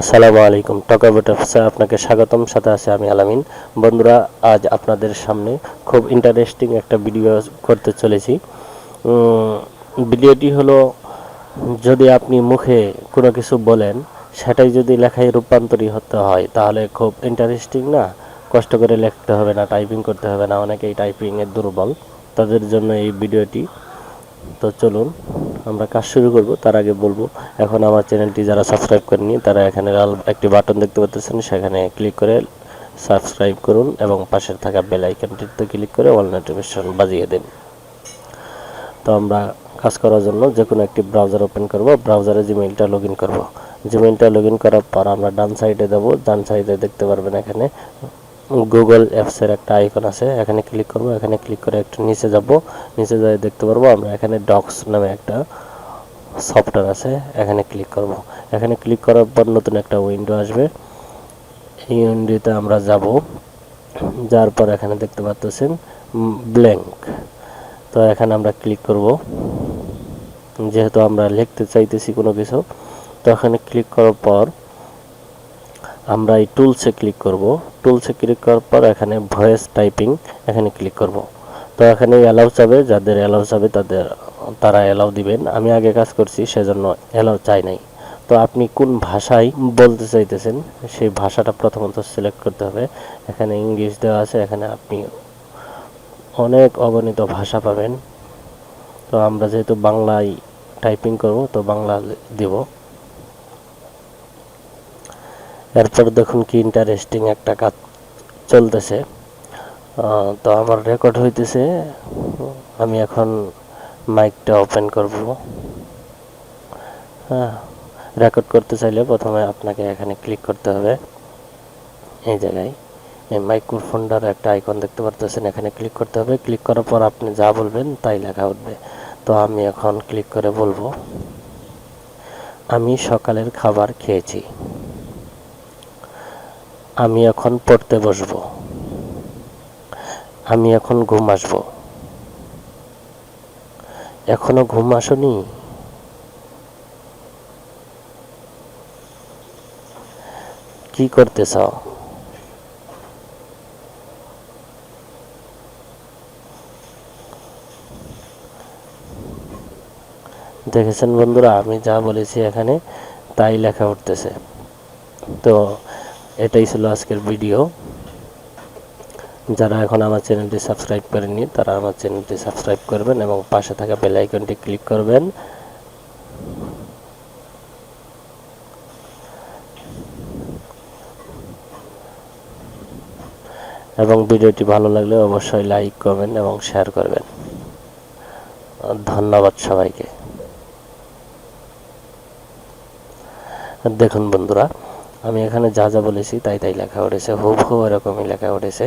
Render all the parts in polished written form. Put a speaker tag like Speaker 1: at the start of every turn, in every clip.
Speaker 1: আসসালামু আলাইকুম, টকা বুটাফসে আপনাকে স্বাগতম। সাথে আছে আমি আলামিন। বন্ধুরা, আজ আপনাদের সামনে খুব ইন্টারেস্টিং একটা ভিডিও করতে চলেছি। ভিডিওটি হলো, যদি আপনি মুখে কোনো কিছু বলেন, সেটাই যদি লেখায় রূপান্তরী হতে হয়, তাহলে খুব ইন্টারেস্টিং না? কষ্ট করে লিখতে হবে না, টাইপিং করতে হবে না, অনেকেই টাইপিংয়ে দুর্বল, তাদের জন্য এই ভিডিওটি। তো চলুন আমরা কাজ শুরু করব। তার আগে বলবো, এখন আমার চ্যানেলটি যারা সাবস্ক্রাইব করেনি তারা এখানে লাল একটি বাটন দেখতে পাচ্ছেন, সেখানে ক্লিক করে সাবস্ক্রাইব করুন এবং পাশে থাকা বেল আইকনটিতে ক্লিক করে অল নোটিফিকেশন বাজিয়ে দিন। তো আমরা কাজ করার জন্য যে কোনো একটি ব্রাউজার ওপেন করব। ব্রাউজারে জিমেইলটা লগ ইন করবো। জিমেইলটা লগ ইন করার পর আমরা ডান সাইডে দেবো। ডান সাইডে দেখতে পারবেন এখানে গুগল অ্যাপসের একটা আইকন আছে, এখানে ক্লিক করব। এখানে ক্লিক করে একটু নিচে যাব। নিচে যাই দেখতে পারবো আমরা এখানে ডক্স নামে একটা সফটওয়্যার আছে, এখানে ক্লিক করব। এখানে ক্লিক করার পর নতুন একটা উইন্ডো আসবে। এই উইন্ডোতে আমরা যাব। যার পর এখানে দেখতে পাচ্ছেন ব্ল্যাঙ্ক। তো এখানে আমরা ক্লিক করব, যেহেতু আমরা লিখতে চাইতেছি কোনো কিছু। তো এখানে ক্লিক করার পর আমরা এই টুলসে ক্লিক করব। টুলসে ক্লিক করার পর এখানে ভয়েস টাইপিং এখানে ক্লিক করব। তো এখানে অ্যালাউ চাবে, যাদের অ্যালাউ চাবে তারা অ্যালাউ দিবেন। আমি আগে কাজ করছি, সেজন্য অ্যালাউ চাই নাই। তো আপনি কোন ভাষায় বলতে চাইতেছেন সেই ভাষাটা প্রথমত সিলেক্ট করতে হবে। এখানে ইংলিশ দেওয়া আছে, এখানে আপনি অনেক অগণিত ভাষা পাবেন। তো আমরা যেহেতু বাংলায় টাইপিং করব, তো বাংলা দেব। এরপর দেখুন কি ইন্টারেস্টিং একটা কাজ চলতেছে। তো আমার রেকর্ড হইতেছে। আমি এখন মাইকটা ওপেন করব। হ্যাঁ, রেকর্ড করতে চাইলে প্রথমে আপনাকে এখানে ক্লিক করতে হবে। এই জায়গায় এই মাইক্রোফোনটার একটা আইকন দেখতে পারতেছেন, এখানে ক্লিক করতে হবে। ক্লিক করার পর আপনি যা বলবেন তাই লেখা উঠবে। তো আমি এখন ক্লিক করে বলবো, আমি সকালের খাবার খেয়েছি। আমি এখন পড়তে বসবো। আমি এখন ঘুম আসবো। এখনো ঘুম আসেনি? কি করতেছ? দেখেছেন বন্ধুরা, আমি যা বলেছি এখানে তাই লেখা উঠতেছে। তো এটাই ছিল আজকের ভিডিও। যারা এখন আমার চ্যানেলটি সাবস্ক্রাইব করেননি তারা আমার চ্যানেলটি সাবস্ক্রাইব করবেন এবং পাশে থাকা বেল আইকনটি ক্লিক করবেন। এবং ভিডিওটি ভালো লাগলে অবশ্যই লাইক করবেন এবং শেয়ার করবেন। ধন্যবাদ সবাইকে। দেখুন বন্ধুরা, আমি এখানে যা যা বলেছি তাই তাই লেখা উঠেছে, হুবহু এরকমই লেখা উঠেছে।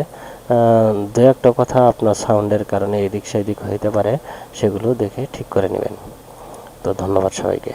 Speaker 1: দু একটা কথা আপনার সাউন্ডের কারণে এদিক সেদিক হইতে পারে, সেগুলো দেখে ঠিক করে নেবেন। তো ধন্যবাদ সবাইকে।